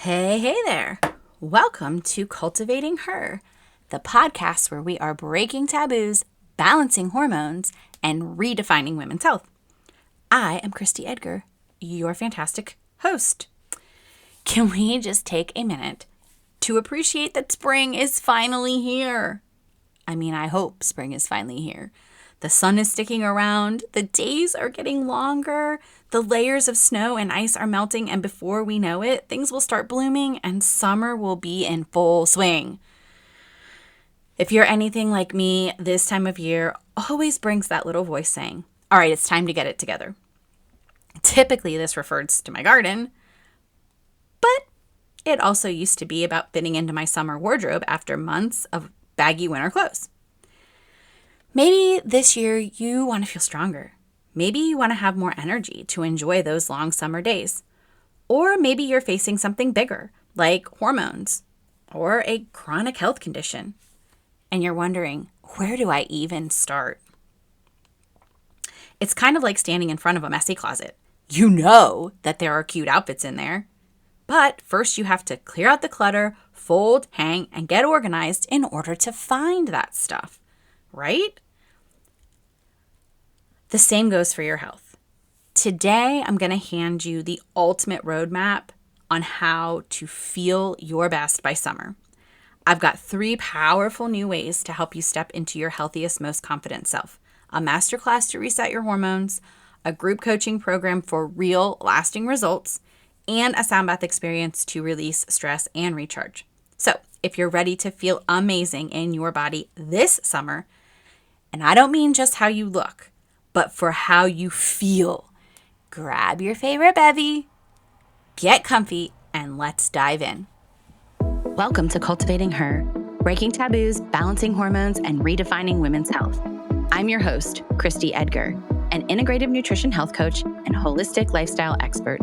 Hey there. Welcome to Cultivating Her, the podcast where we are breaking taboos, balancing hormones, and redefining women's health. I am Christy Edgar, your fantastic host. Can we just take a minute to appreciate that spring is finally here? I hope spring is finally here. The sun is sticking around, the days are getting longer, the layers of snow and ice are melting, and before we know it, things will start blooming and summer will be in full swing. If you're anything like me, this time of year always brings that little voice saying, all right, it's time to get it together. Typically, this refers to my garden, but it also used to be about fitting into my summer wardrobe after months of baggy winter clothes. Maybe this year you want to feel stronger. Maybe you want to have more energy to enjoy those long summer days. Or maybe you're facing something bigger, like hormones or a chronic health condition. And you're wondering, where do I even start? It's kind of like standing in front of a messy closet. You know that there are cute outfits in there. But first you have to clear out the clutter, fold, hang, and get organized in order to find that stuff. Right? The same goes for your health. Today, I'm going to hand you the ultimate roadmap on how to feel your best by summer. I've got 3 powerful new ways to help you step into your healthiest, most confident self. A masterclass to reset your hormones, a group coaching program for real, lasting results, and a sound bath experience to release stress and recharge. So, if you're ready to feel amazing in your body this summer, and I don't mean just how you look, but for how you feel, grab your favorite bevy, get comfy, and let's dive in. Welcome to Cultivating Her, breaking taboos, balancing hormones, and redefining women's health. I'm your host, Christy Edgar, an integrative nutrition health coach and holistic lifestyle expert.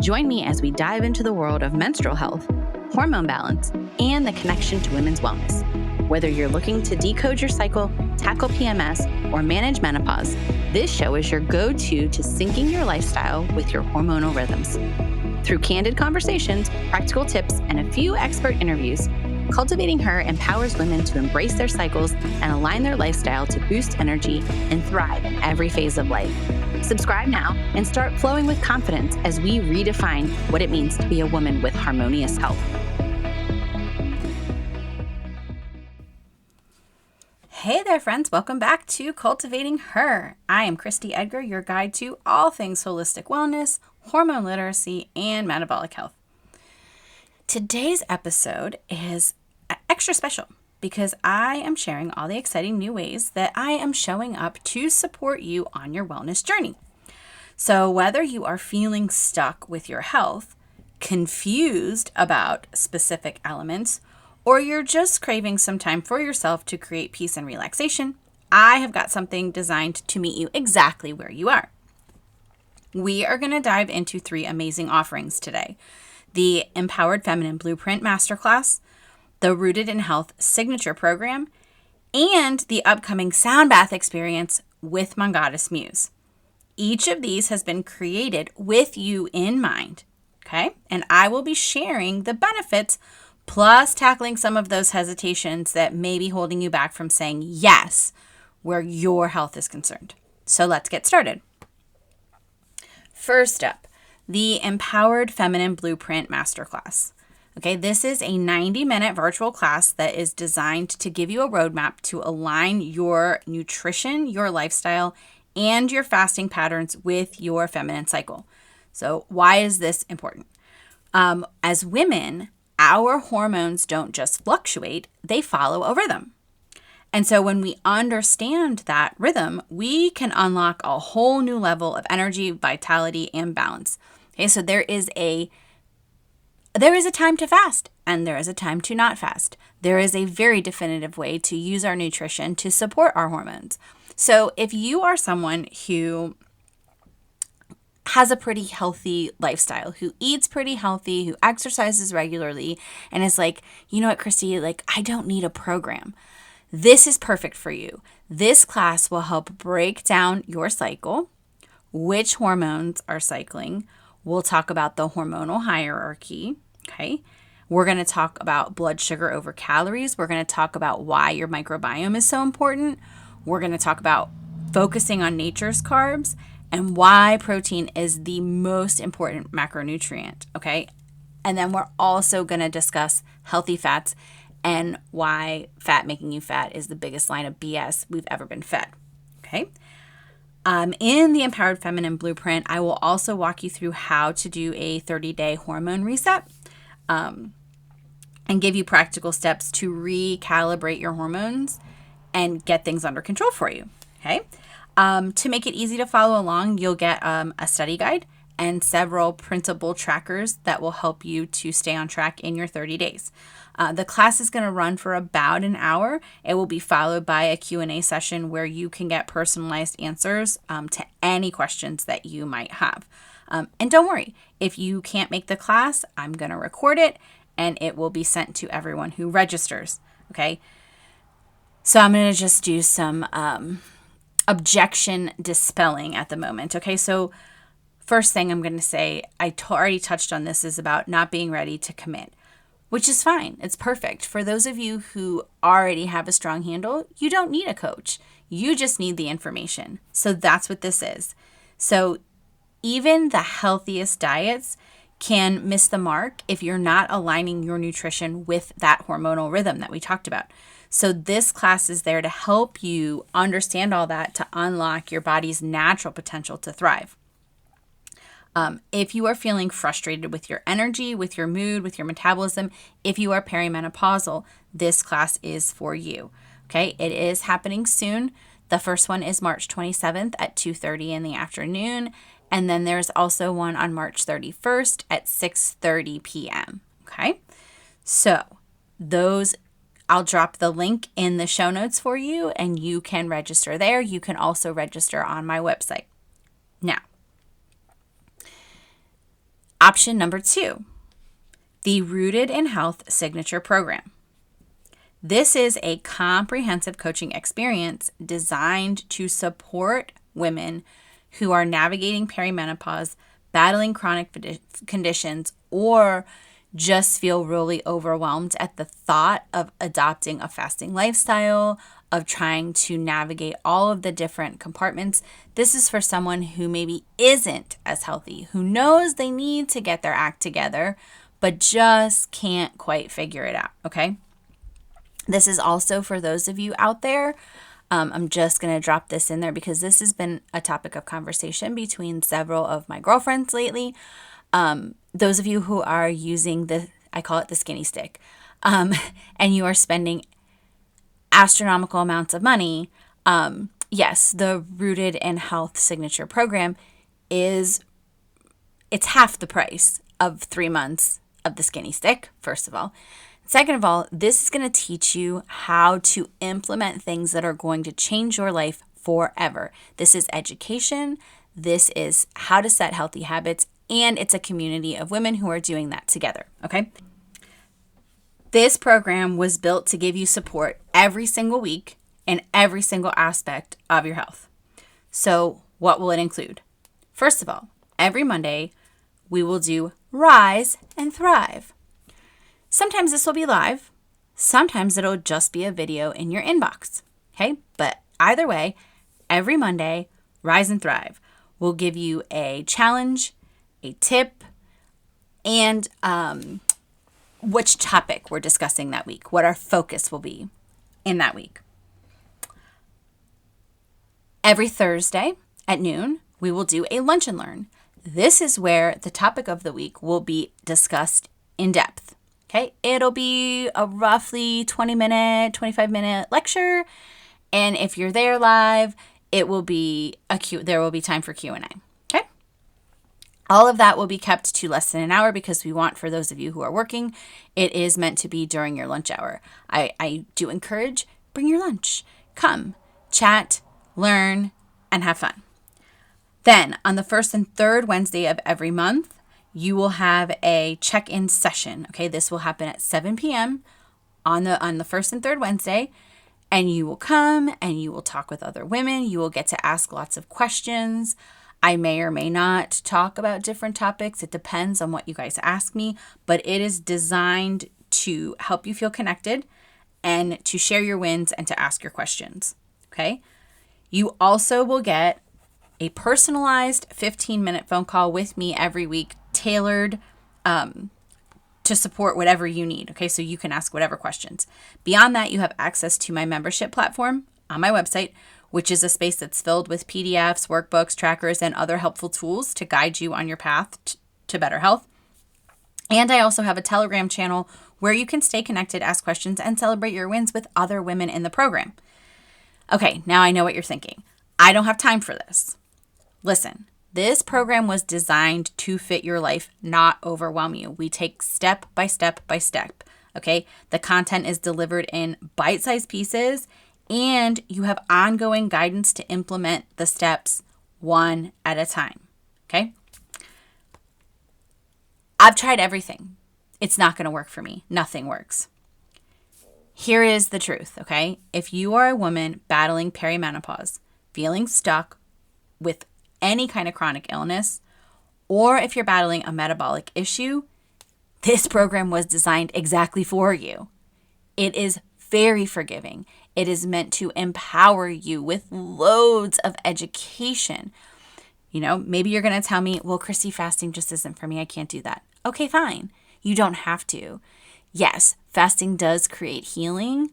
Join me as we dive into the world of menstrual health, hormone balance, and the connection to women's wellness. Whether you're looking to decode your cycle, tackle PMS, or manage menopause, this show is your go-to to syncing your lifestyle with your hormonal rhythms. Through candid conversations, practical tips, and a few expert interviews, Cultivating Her empowers women to embrace their cycles and align their lifestyle to boost energy and thrive in every phase of life. Subscribe now and start flowing with confidence as we redefine what it means to be a woman with harmonious health. Hey there, friends. Welcome back to Cultivating Her. I am Christy Edgar, your guide to all things holistic wellness, hormone literacy, and metabolic health. Today's episode is extra special because I am sharing all the exciting new ways that I am showing up to support you on your wellness journey. So whether you are feeling stuck with your health, confused about specific elements, or you're just craving some time for yourself to create peace and relaxation, I have got something designed to meet you exactly where you are. We are going to dive into 3 amazing offerings today. The Empowered Feminine Blueprint Masterclass, the Rooted in Health Signature Program, and the upcoming Sound Bath Experience with my Goddess Muse. Each of these has been created with you in mind, okay? And I will be sharing the benefits plus tackling some of those hesitations that may be holding you back from saying yes where your health is concerned. So let's get started. First up, the Empowered Feminine Blueprint Masterclass. Okay, this is a 90-minute virtual class that is designed to give you a roadmap to align your nutrition, your lifestyle, and your fasting patterns with your feminine cycle. So why is this important? As women, our hormones don't just fluctuate, they follow a rhythm. And so when we understand that rhythm, we can unlock a whole new level of energy, vitality, and balance. Okay, so there is a time to fast and there is a time to not fast. There is a very definitive way to use our nutrition to support our hormones. So if you are someone who has a pretty healthy lifestyle, who eats pretty healthy, who exercises regularly, and is like, you know what, Christy, I don't need a program. This is perfect for you. This class will help break down your cycle, which hormones are cycling. We'll talk about the hormonal hierarchy, Okay. We're going to talk about blood sugar over calories. We're going to talk about why your microbiome is so important. We're going to talk about focusing on nature's carbs and why protein is the most important macronutrient. Okay. And then we're also going to discuss healthy fats and why fat making you fat is the biggest line of BS we've ever been fed. Okay. In the Empowered Feminine Blueprint, I will also walk you through how to do a 30-day hormone reset and give you practical steps to recalibrate your hormones and get things under control for you. Okay. To make it easy to follow along, you'll get a study guide and several printable trackers that will help you to stay on track in your 30 days. The class is going to run for about an hour. It will be followed by a Q&A session where you can get personalized answers to any questions that you might have. And don't worry, if you can't make the class, I'm going to record it and it will be sent to everyone who registers. Okay. So I'm going to just do some objection dispelling at the moment. Okay. So first thing I'm going to say, I already touched on this, is about not being ready to commit, which is fine. It's perfect. For those of you who already have a strong handle, you don't need a coach. You just need the information. So that's what this is. So even the healthiest diets can miss the mark if you're not aligning your nutrition with that hormonal rhythm that we talked about. So this class is there to help you understand all that, to unlock your body's natural potential to thrive. If you are feeling frustrated with your energy, with your mood, with your metabolism, if you are perimenopausal, this class is for you. Okay, it is happening soon. The first one is March 27th at 2:30 in the afternoon. And then there's also one on March 31st at 6:30 p.m. Okay, so I'll drop the link in the show notes for you and you can register there. You can also register on my website. Now, option number 2, the Rooted in Health Signature Program. This is a comprehensive coaching experience designed to support women who are navigating perimenopause, battling chronic conditions, or just feel really overwhelmed at the thought of adopting a fasting lifestyle, of trying to navigate all of the different compartments. This is for someone who maybe isn't as healthy, who knows they need to get their act together, but just can't quite figure it out, okay? This is also for those of you out there. I'm just going to drop this in there because this has been a topic of conversation between several of my girlfriends lately. Those of you who are using I call it the skinny stick, and you are spending astronomical amounts of money, yes, the Rooted in Health Signature Program it's half the price of 3 months of the skinny stick, first of all. Second of all, this is going to teach you how to implement things that are going to change your life forever. This is education. This is how to set healthy habits, and it's a community of women who are doing that together, okay? This program was built to give you support every single week in every single aspect of your health. So what will it include? First of all, every Monday, we will do Rise and Thrive. Sometimes this will be live. Sometimes it'll just be a video in your inbox, okay? But either way, every Monday, Rise and Thrive will give you a challenge, a tip, and which topic we're discussing that week, what our focus will be in that week. Every Thursday at noon, we will do a lunch and learn. This is where the topic of the week will be discussed in depth. Okay, it'll be a roughly 20-minute, 25-minute lecture. And if you're there live, there will be time for Q&A. Okay. All of that will be kept to less than an hour because we want, for those of you who are working, it is meant to be during your lunch hour. I do encourage, bring your lunch. Come, chat, learn, and have fun. Then on the first and third Wednesday of every month, you will have a check-in session. Okay, this will happen at 7 p.m. on the first and third Wednesday, and you will come and you will talk with other women. You will get to ask lots of questions. I may or may not talk about different topics. It depends on what you guys ask me, but it is designed to help you feel connected and to share your wins and to ask your questions. Okay? You also will get a personalized 15-minute phone call with me every week, tailored to support whatever you need. Okay, so you can ask whatever questions. Beyond that, you have access to my membership platform on my website, which is a space that's filled with PDFs, workbooks, trackers, and other helpful tools to guide you on your path to better health. And I also have a Telegram channel where you can stay connected, ask questions, and celebrate your wins with other women in the program. Okay, now I know what you're thinking. I don't have time for this. Listen, this program was designed to fit your life, not overwhelm you. We take step by step by step, okay? The content is delivered in bite-sized pieces, and you have ongoing guidance to implement the steps one at a time, okay? I've tried everything. It's not going to work for me. Nothing works. Here is the truth, okay? If you are a woman battling perimenopause, feeling stuck with any kind of chronic illness, or if you're battling a metabolic issue, this program was designed exactly for you. It is very forgiving. It is meant to empower you with loads of education. You know, maybe you're going to tell me, well, Christy, fasting just isn't for me. I can't do that. Okay, fine. You don't have to. Yes, fasting does create healing,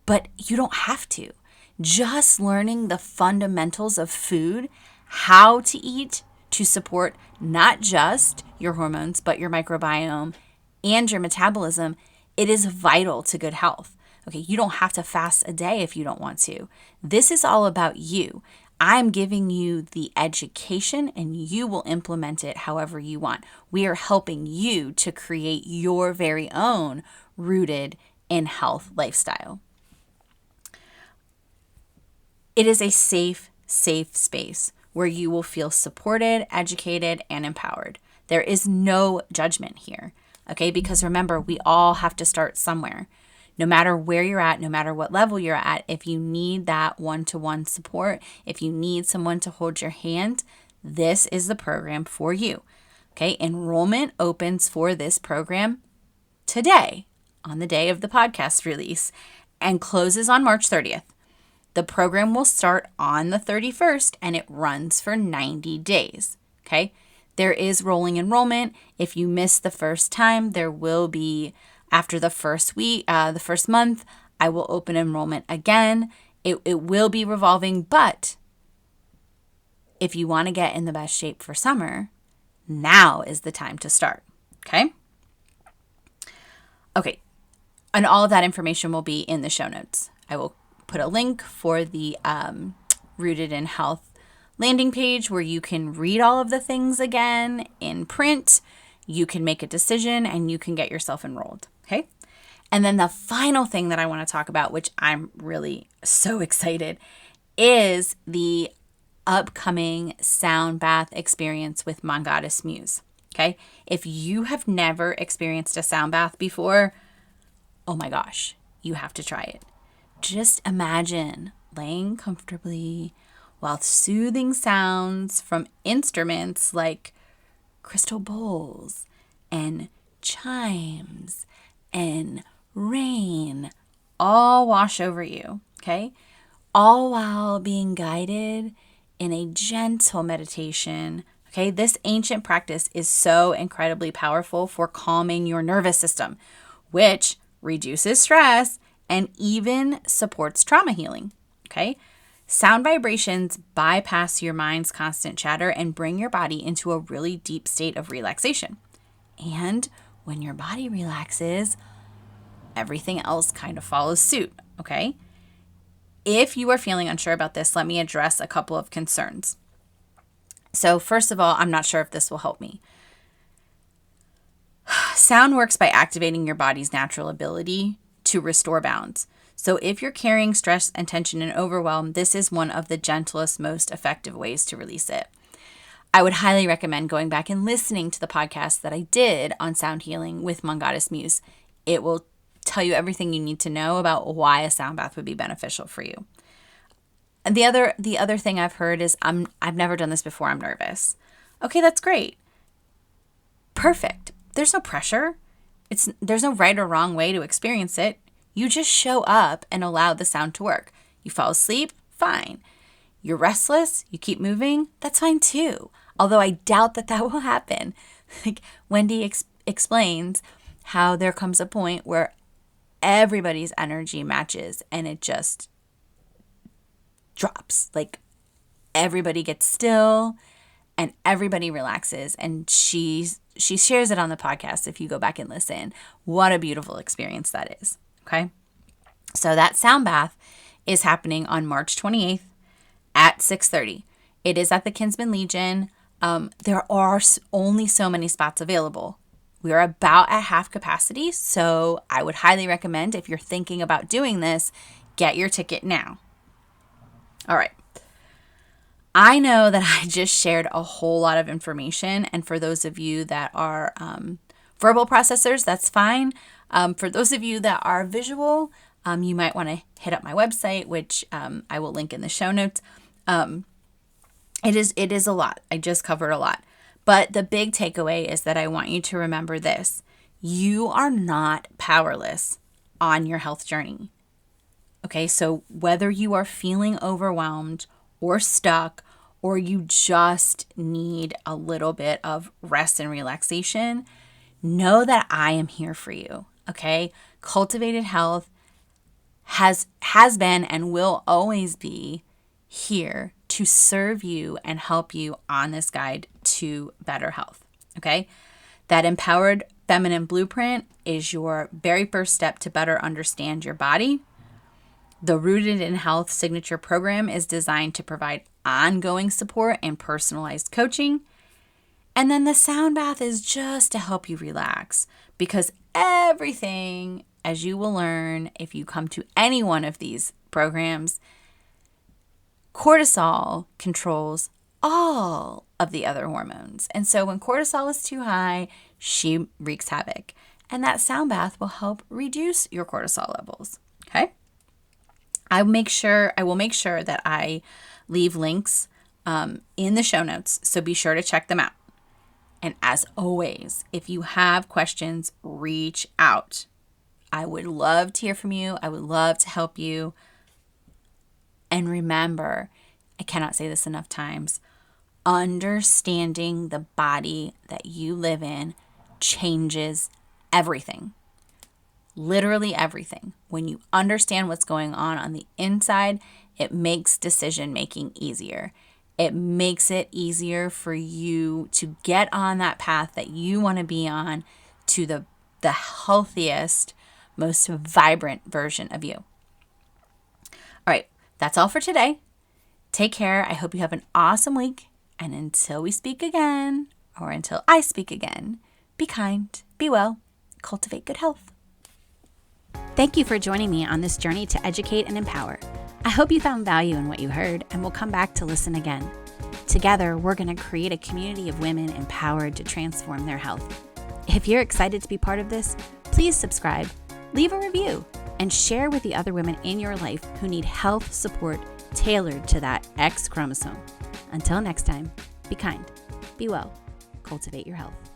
but you don't have to. Just learning the fundamentals of food, how to eat to support not just your hormones, but your microbiome and your metabolism, it is vital to good health. Okay, you don't have to fast a day if you don't want to. This is all about you. I'm giving you the education and you will implement it however you want. We are helping you to create your very own rooted in health lifestyle. It is a safe space where you will feel supported, educated, and empowered. There is no judgment here, okay? Because remember, we all have to start somewhere. No matter where you're at, no matter what level you're at, if you need that one-to-one support, if you need someone to hold your hand, this is the program for you, okay? Enrollment opens for this program today, on the day of the podcast release, and closes on March 30th. The program will start on the 31st and it runs for 90 days, okay? There is rolling enrollment. If you miss the first time, there will be, after the first week, the first month, I will open enrollment again. It will be revolving, but if you want to get in the best shape for summer, now is the time to start, okay? Okay, and all of that information will be in the show notes. I will put a link for the Rooted in Health landing page where you can read all of the things again in print. You can make a decision and you can get yourself enrolled, okay? And then the final thing that I want to talk about, which I'm really so excited, is the upcoming sound bath experience with Goddess Muse, okay? If you have never experienced a sound bath before, oh my gosh, you have to try it. Just imagine laying comfortably while soothing sounds from instruments like crystal bowls and chimes and rain all wash over you, okay? All while being guided in a gentle meditation, okay? This ancient practice is so incredibly powerful for calming your nervous system, which reduces stress and even supports trauma healing, okay? Sound vibrations bypass your mind's constant chatter and bring your body into a really deep state of relaxation. And when your body relaxes, everything else kind of follows suit, okay? If you are feeling unsure about this, let me address a couple of concerns. So first of all, I'm not sure if this will help me. Sound works by activating your body's natural ability to restore balance. So if you're carrying stress and tension and overwhelm, this is one of the gentlest, most effective ways to release it. I would highly recommend going back and listening to the podcast that I did on sound healing with Goddess Muse. It will tell you everything you need to know about why a sound bath would be beneficial for you. And the other thing I've heard is I've never done this before, I'm nervous. Okay, that's great. Perfect. There's no pressure. There's no right or wrong way to experience it. You just show up and allow the sound to work. You fall asleep, fine. You're restless, you keep moving, that's fine too. Although I doubt that will happen. Like Wendy explains how there comes a point where everybody's energy matches and it just drops. Like everybody gets still and everybody relaxes. And she shares it on the podcast if you go back and listen. What a beautiful experience that is. Okay. So that sound bath is happening on March 28th at 6:30. It is at the Kinsman Legion. There are only so many spots available. We are about at half capacity. So I would highly recommend, if you're thinking about doing this, get your ticket now. All right. I know that I just shared a whole lot of information. And for those of you that are verbal processors, that's fine. For those of you that are visual, you might want to hit up my website, which I will link in the show notes. It is a lot. I just covered a lot. But the big takeaway is that I want you to remember this. You are not powerless on your health journey. Okay, so whether you are feeling overwhelmed or stuck, or you just need a little bit of rest and relaxation, know that I am here for you. Okay, Cultivated Health has been and will always be here to serve you and help you on this guide to better health. Okay, that Empowered Feminine Blueprint is your very first step to better understand your body. The Rooted in Health signature program is designed to provide ongoing support and personalized coaching. And then the sound bath is just to help you relax, because everything, as you will learn if you come to any one of these programs, cortisol controls all of the other hormones. And so when cortisol is too high, she wreaks havoc. And that sound bath will help reduce your cortisol levels. Okay? I will make sure that I leave links in the show notes, so be sure to check them out. And as always, if you have questions, reach out. I would love to hear from you. I would love to help you. And remember, I cannot say this enough times, understanding the body that you live in changes everything. Literally everything. When you understand what's going on the inside, it makes decision making easier. It makes it easier for you to get on that path that you want to be on, to the healthiest, most vibrant version of you. All right, that's all for today. Take care. I hope you have an awesome week. And until we speak again, or until I speak again, be kind, be well, cultivate good health. Thank you for joining me on this journey to educate and empower. I hope you found value in what you heard and will come back to listen again. Together, we're going to create a community of women empowered to transform their health. If you're excited to be part of this, please subscribe, leave a review, and share with the other women in your life who need health support tailored to that X chromosome. Until next time, be kind, be well, cultivate your health.